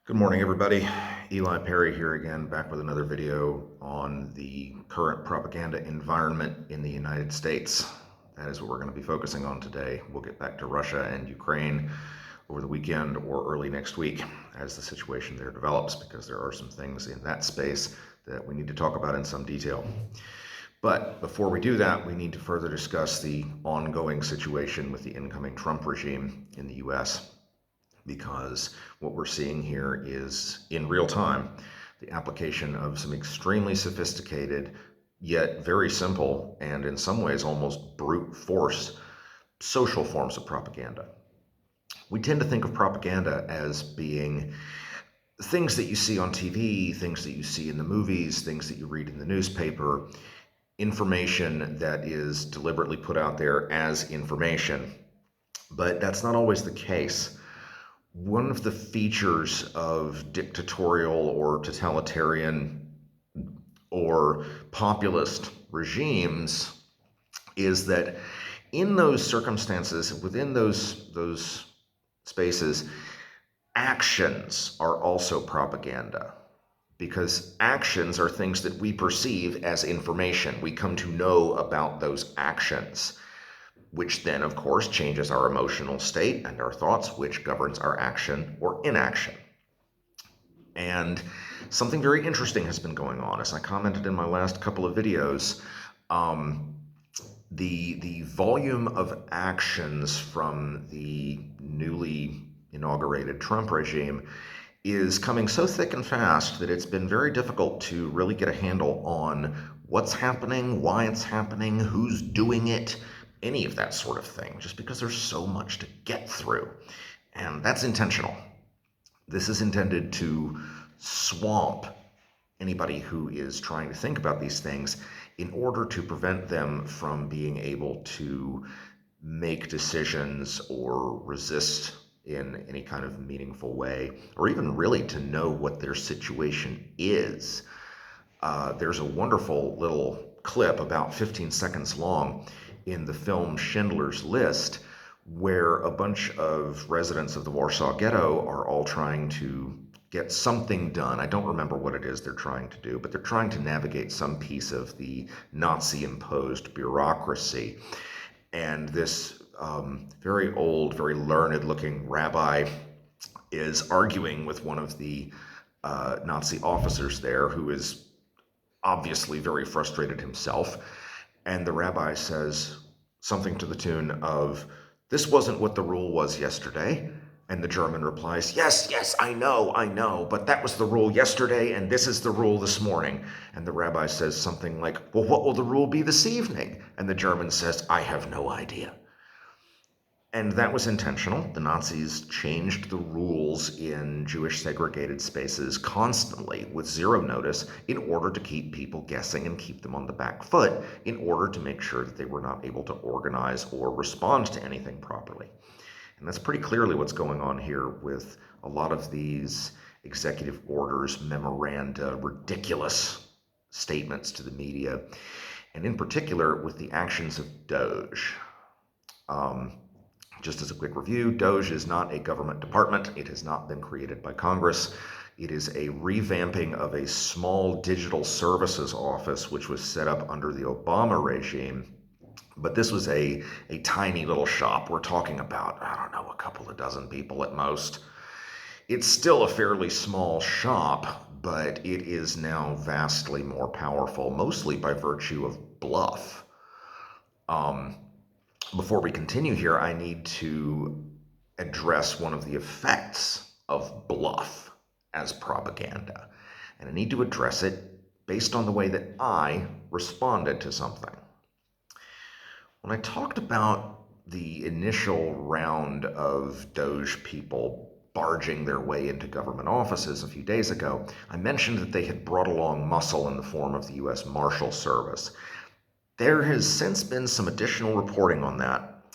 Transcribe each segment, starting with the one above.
Good morning, everybody. Eli Perry here again, back with another video on the current propaganda environment in the United States. That is what we're going to be focusing on today. We'll get back to Russia and Ukraine over the weekend or early next week as the situation there develops, because there are some things in that space that we need to talk about in some detail. But before we do that, we need to further discuss the ongoing situation with the incoming Trump regime in the US, because what we're seeing here is, in real time, the application of some extremely sophisticated, yet very simple, and in some ways almost brute force, social forms of propaganda. We tend to think of propaganda as being things that you see on TV, things that you see in the movies, things that you read in the newspaper, information that is deliberately put out there as information. But that's not always the case. One of the features of dictatorial or totalitarian or populist regimes is that in those circumstances, within those spaces, actions are also propaganda, because actions are things that we perceive as information. We come to know about those actions, which then, of course, changes our emotional state and our thoughts, which governs our action or inaction. And something very interesting has been going on. As I commented in my last couple of videos, the volume of actions from the newly inaugurated Trump regime is coming so thick and fast that it's been very difficult to really get a handle on what's happening, why it's happening, who's doing it, any of that sort of thing, just because there's so much to get through. And that's intentional. This is intended to swamp anybody who is trying to think about these things in order to prevent them from being able to make decisions or resist in any kind of meaningful way, or even really to know what their situation is. There's a wonderful little clip, about 15 seconds long, in the film Schindler's List, where a bunch of residents of the Warsaw Ghetto are all trying to get something done. I don't remember what it is they're trying to do, but they're trying to navigate some piece of the Nazi-imposed bureaucracy. And this very old, very learned-looking rabbi is arguing with one of the Nazi officers there, who is obviously very frustrated himself. And the rabbi says something to the tune of, "This wasn't what the rule was yesterday." And the German replies, yes, I know, but that was the rule yesterday, and this is the rule this morning." And the rabbi says something like, "Well, what will the rule be this evening?" And the German says, "I have no idea." And that was intentional. The Nazis changed the rules in Jewish segregated spaces constantly with zero notice in order to keep people guessing and keep them on the back foot, in order to make sure that they were not able to organize or respond to anything properly. And that's pretty clearly what's going on here with a lot of these executive orders, memoranda, ridiculous statements to the media, and in particular with the actions of DOGE. Just as a quick review, DOGE is not a government department. It has not been created by Congress. It is a revamping of a small digital services office which was set up under the Obama regime. But this was a tiny little shop. We're talking about, I don't know, a couple of dozen people at most. It's still a fairly small shop, but it is now vastly more powerful, mostly by virtue of bluff. Before we continue here, I need to address one of the effects of bluff as propaganda. And I need to address it based on the way that I responded to something. When I talked about the initial round of DOGE people barging their way into government offices a few days ago, I mentioned that they had brought along muscle in the form of the U.S. Marshal Service. There has since been some additional reporting on that,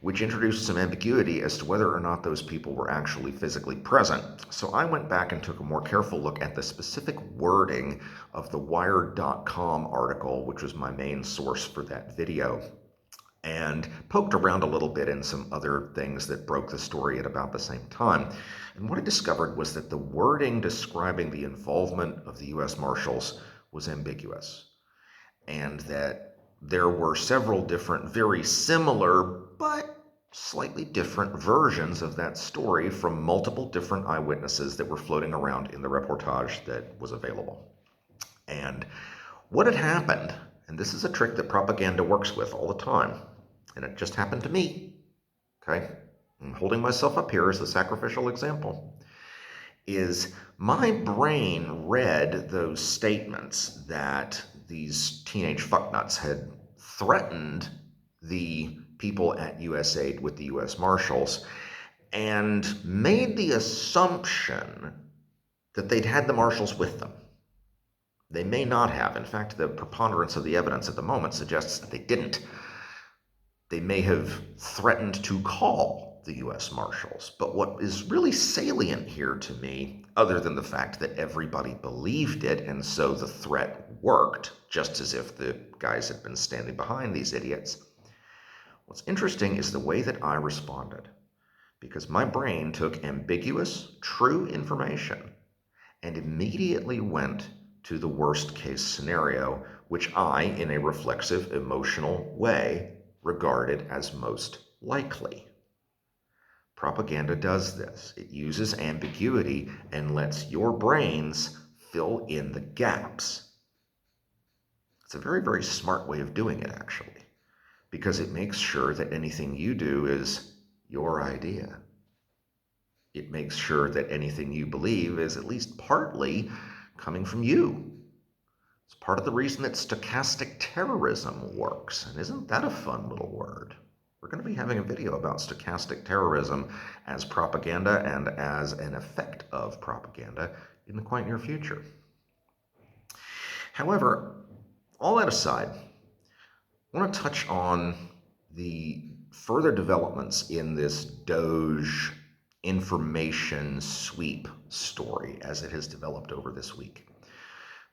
which introduced some ambiguity as to whether or not those people were actually physically present. So I went back and took a more careful look at the specific wording of the Wired.com article, which was my main source for that video. and poked around a little bit in some other things that broke the story at about the same time. And what I discovered was that the wording describing the involvement of the U.S. Marshals was ambiguous, and that there were several different, very similar, but slightly different versions of that story from multiple different eyewitnesses that were floating around in the reportage that was available. And what had happened, and this is a trick that propaganda works with all the time, and it just happened to me, okay? I'm holding myself up here as the sacrificial example, is my brain read those statements that these teenage fucknuts had threatened the people at USAID with the US Marshals and made the assumption that they'd had the Marshals with them. They may not have. In fact, the preponderance of the evidence at the moment suggests that they didn't. They may have threatened to call the U.S. Marshals. But what is really salient here to me, other than the fact that everybody believed it and so the threat worked, just as if the guys had been standing behind these idiots, what's interesting is the way that I responded. Because my brain took ambiguous, true information and immediately went to the worst case scenario, which I, in a reflexive, emotional way, regarded as most likely. Propaganda does this. It uses ambiguity and lets your brains fill in the gaps. It's a very, very smart way of doing it, actually, because it makes sure that anything you do is your idea. It makes sure that anything you believe is at least partly coming from you. It's part of the reason that stochastic terrorism works. And isn't that a fun little word? We're going to be having a video about stochastic terrorism as propaganda and as an effect of propaganda in the quite near future. However, all that aside, I want to touch on the further developments in this DOGE information sweep story as it has developed over this week.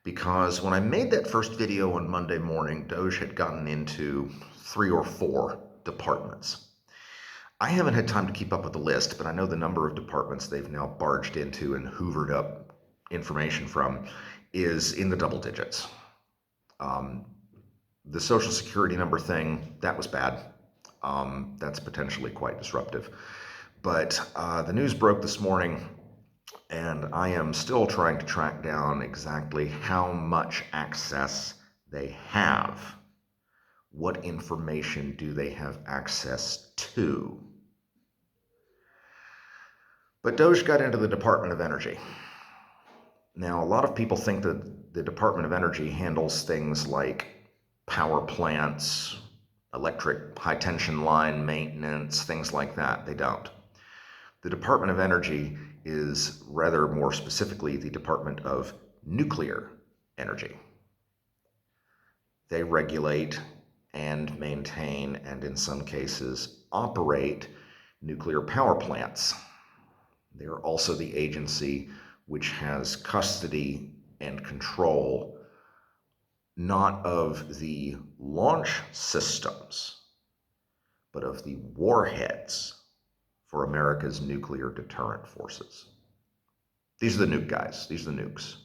Because when I made that first video on Monday morning, DOGE had gotten into 3 or 4 departments. I haven't had time to keep up with the list, but I know the number of departments they've now barged into and hoovered up information from is in the double digits. The Social Security number thing, that was bad. That's potentially quite disruptive. But the news broke this morning, and I am still trying to track down exactly how much access they have. What information do they have access to? But DOGE got into the Department of Energy. Now, a lot of people think that the Department of Energy handles things like power plants, electric high tension line maintenance, things like that. They don't. The Department of Energy is rather more specifically the Department of Nuclear Energy. They regulate and maintain, and in some cases operate, nuclear power plants. They're also the agency which has custody and control not of the launch systems, but of the warheads for America's nuclear deterrent forces. These are the nuke guys. These are the nukes.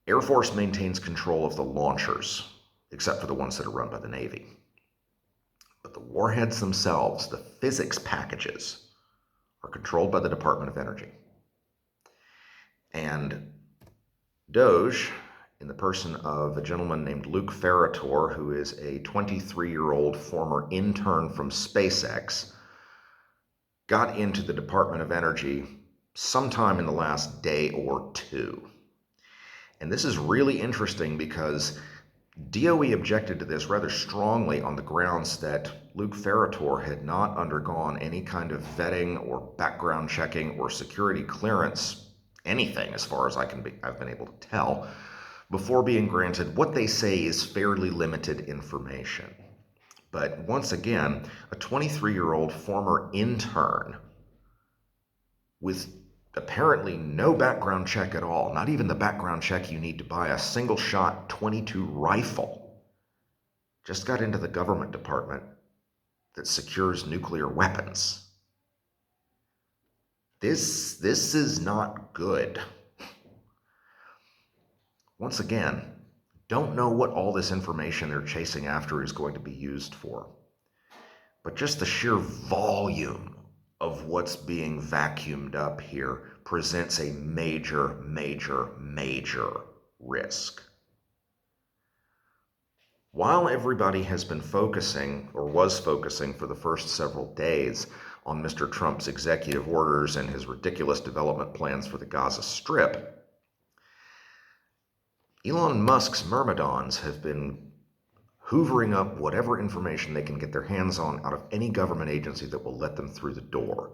Air Force maintains control of the launchers, except for the ones that are run by the Navy. But the warheads themselves, the physics packages, are controlled by the Department of Energy. And DOGE, in the person of a gentleman named Luke Ferrator, who is a 23-year-old former intern from SpaceX, got into the Department of Energy sometime in the last day or two. And this is really interesting because DOE objected to this rather strongly on the grounds that Luke Ferrator had not undergone any kind of vetting or background checking or security clearance, anything as far as I've been able to tell, before being granted what they say is fairly limited information. But once again, a 23-year-old former intern with apparently no background check at all, not even the background check you need to buy a single-shot .22 rifle, just got into the government department that secures nuclear weapons. This is not good. Once again, don't know what all this information they're chasing after is going to be used for. But just the sheer volume of what's being vacuumed up here presents a major, major, major risk. While everybody has been focusing, or was focusing for the first several days, on Mr. Trump's executive orders and his ridiculous development plans for the Gaza Strip, Elon Musk's myrmidons have been hoovering up whatever information they can get their hands on out of any government agency that will let them through the door.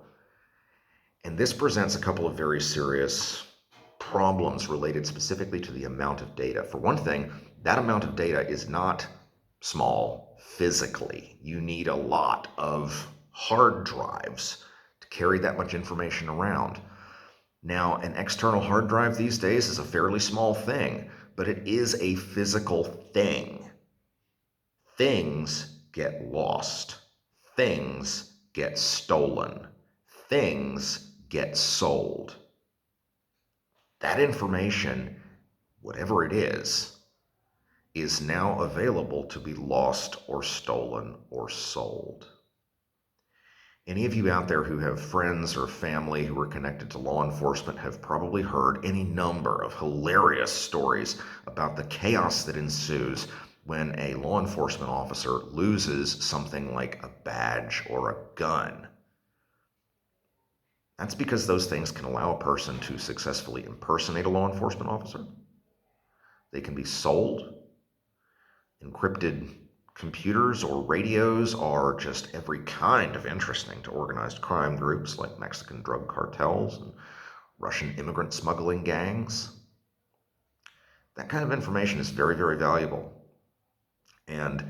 And this presents a couple of very serious problems related specifically to the amount of data. For one thing, that amount of data is not small physically. You need a lot of hard drives to carry that much information around. Now, an external hard drive these days is a fairly small thing, but it is a physical thing. Things get lost. Things get stolen. Things get sold. That information, whatever it is now available to be lost or stolen or sold. Any of you out there who have friends or family who are connected to law enforcement have probably heard any number of hilarious stories about the chaos that ensues when a law enforcement officer loses something like a badge or a gun. That's because those things can allow a person to successfully impersonate a law enforcement officer. They can be sold. Encrypted computers or radios are just every kind of interesting to organized crime groups like Mexican drug cartels and Russian immigrant smuggling gangs. That kind of information is very, very valuable. And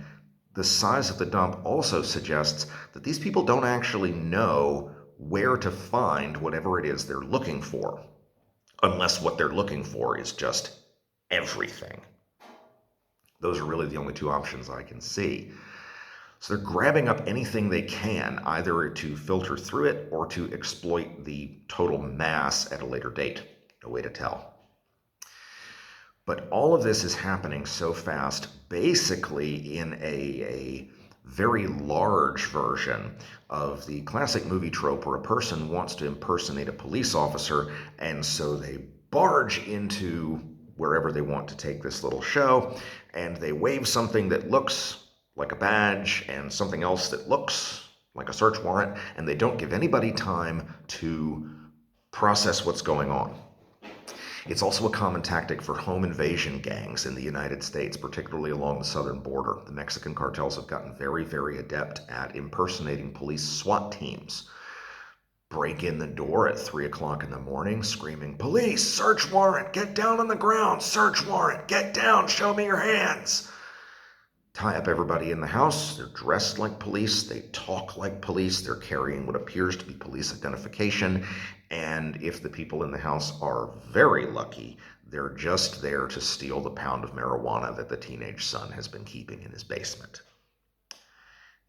the size of the dump also suggests that these people don't actually know where to find whatever it is they're looking for, unless what they're looking for is just everything. Those are really the only two options I can see. So they're grabbing up anything they can, either to filter through it or to exploit the total mass at a later date. No way to tell. But all of this is happening so fast, basically in a very large version of the classic movie trope where a person wants to impersonate a police officer, and so they barge into wherever they want to take this little show, and they wave something that looks like a badge and something else that looks like a search warrant, and they don't give anybody time to process what's going on. It's also a common tactic for home invasion gangs in the United States, particularly along the southern border. The Mexican cartels have gotten very, very adept at impersonating police SWAT teams. Break in the door at 3 o'clock in the morning, screaming, "Police, search warrant, get down on the ground, search warrant, get down, show me your hands." Tie up everybody in the house. They're dressed like police. They talk like police. They're carrying what appears to be police identification. And if the people in the house are very lucky, they're just there to steal the pound of marijuana that the teenage son has been keeping in his basement.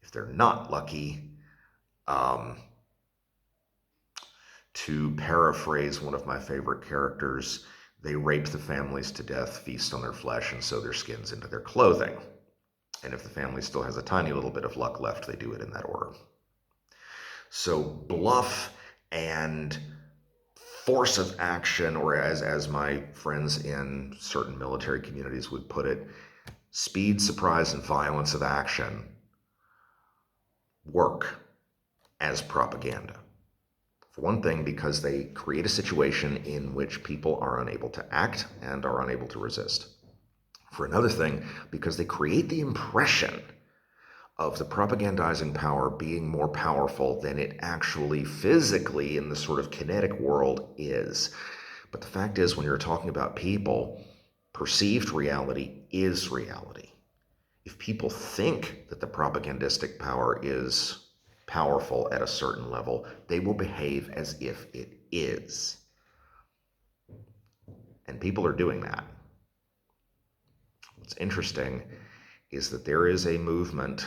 If they're not lucky, to paraphrase one of my favorite characters, they rape the families to death, feast on their flesh, and sew their skins into their clothing. And if the family still has a tiny little bit of luck left, they do it in that order. So bluff and force of action, or as my friends in certain military communities would put it, speed, surprise, and violence of action work as propaganda. For one thing, because they create a situation in which people are unable to act and are unable to resist. For another thing, because they create the impression of the propagandizing power being more powerful than it actually physically in the sort of kinetic world is. But the fact is, when you're talking about people, perceived reality is reality. If people think that the propagandistic power is powerful at a certain level, they will behave as if it is. And people are doing that. What's interesting is that there is a movement.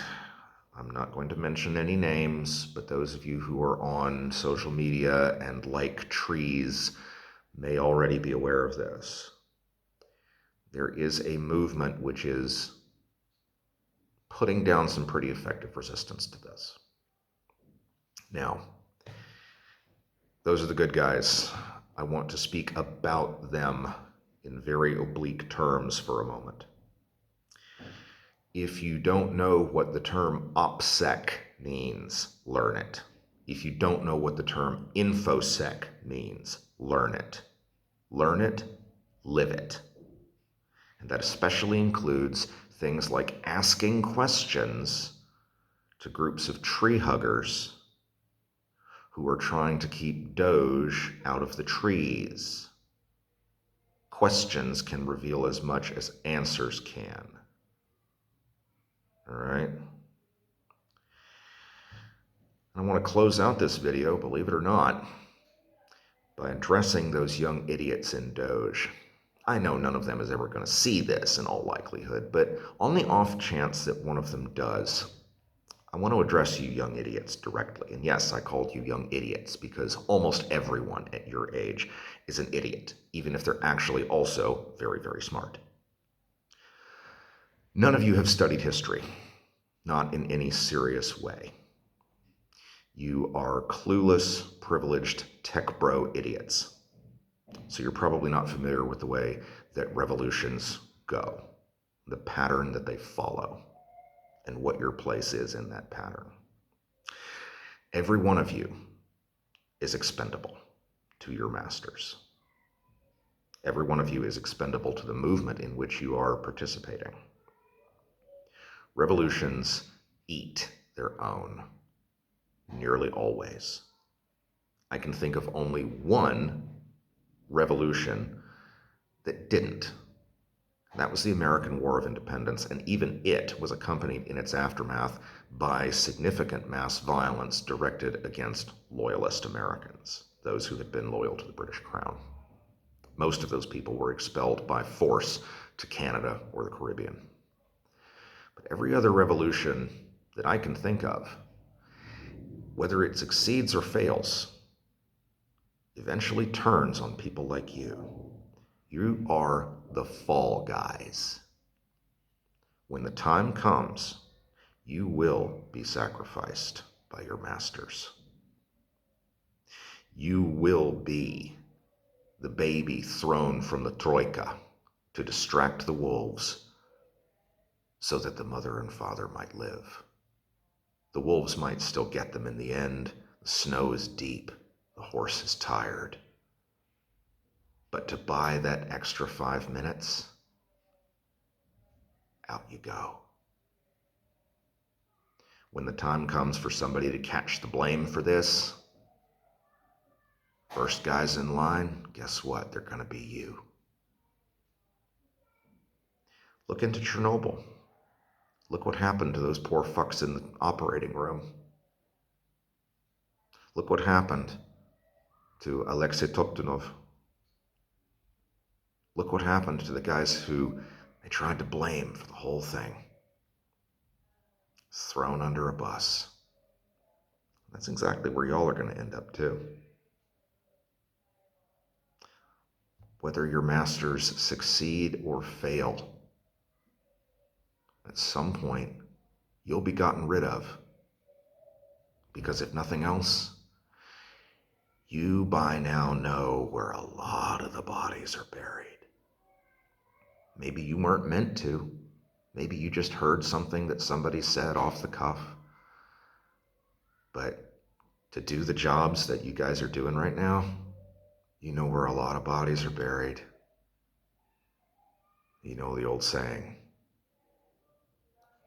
I'm not going to mention any names, but those of you who are on social media and like trees may already be aware of this. There is a movement which is putting down some pretty effective resistance to this. Now, those are the good guys. I want to speak about them in very oblique terms for a moment. If you don't know what the term OPSEC means, learn it. If you don't know what the term InfoSec means, learn it. Learn it, live it. And that especially includes things like asking questions to groups of tree huggers who are trying to keep DOGE out of the trees. Questions can reveal as much as answers can. All right? I want to close out this video, believe it or not, by addressing those young idiots in DOGE. I know none of them is ever going to see this in all likelihood, but on the off chance that one of them does, I want to address you young idiots directly. And yes, I called you young idiots because almost everyone at your age is an idiot, even if they're actually also very, very smart. None of you have studied history, not in any serious way. You are clueless, privileged, tech bro idiots. So you're probably not familiar with the way that revolutions go, the pattern that they follow, and what your place is in that pattern. Every one of you is expendable to your masters. Every one of you is expendable to the movement in which you are participating. Revolutions eat their own, nearly always. I can think of only one revolution that didn't. That was the American War of Independence, and even it was accompanied in its aftermath by significant mass violence directed against loyalist Americans, those who had been loyal to the British Crown. Most of those people were expelled by force to Canada or the Caribbean. But every other revolution that I can think of, whether it succeeds or fails, eventually turns on people like you. You are the fall guys. When the time comes, you will be sacrificed by your masters. You will be the baby thrown from the troika to distract the wolves so that the mother and father might live. The wolves might still get them in the end. The snow is deep. The horse is tired. But to buy that extra 5 minutes, out you go. When the time comes for somebody to catch the blame for this, first guys in line, guess what? They're going to be you. Look into Chernobyl. Look what happened to those poor fucks in the operating room. Look what happened to Alexei Toptunov. Look what happened to the guys who they tried to blame for the whole thing. Thrown under a bus. That's exactly where y'all are going to end up too. Whether your masters succeed or fail, at some point you'll be gotten rid of. Because if nothing else, you by now know where a lot of the bodies are buried. Maybe you weren't meant to. Maybe you just heard something that somebody said off the cuff. But to do the jobs that you guys are doing right now, you know where a lot of bodies are buried. You know the old saying,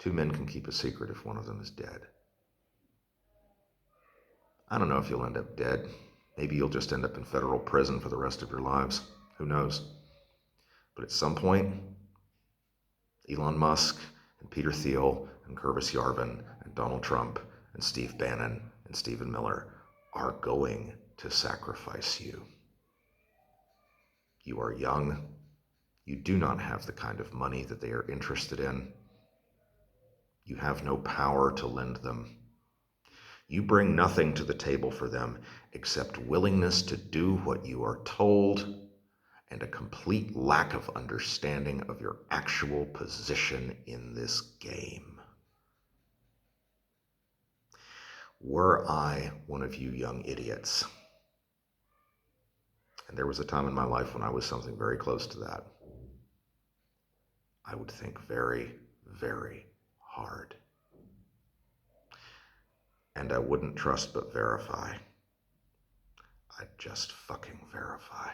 2 men can keep a secret if one of them is dead. I don't know if you'll end up dead. Maybe you'll just end up in federal prison for the rest of your lives. Who knows? But at some point, Elon Musk and Peter Thiel and Curtis Yarvin and Donald Trump and Steve Bannon and Stephen Miller are going to sacrifice you. You are young. You do not have the kind of money that they are interested in. You have no power to lend them. You bring nothing to the table for them except willingness to do what you are told and a complete lack of understanding of your actual position in this game. Were I one of you young idiots, and there was a time in my life when I was something very close to that, I would think very, very hard. And I wouldn't trust but verify. I'd just fucking verify.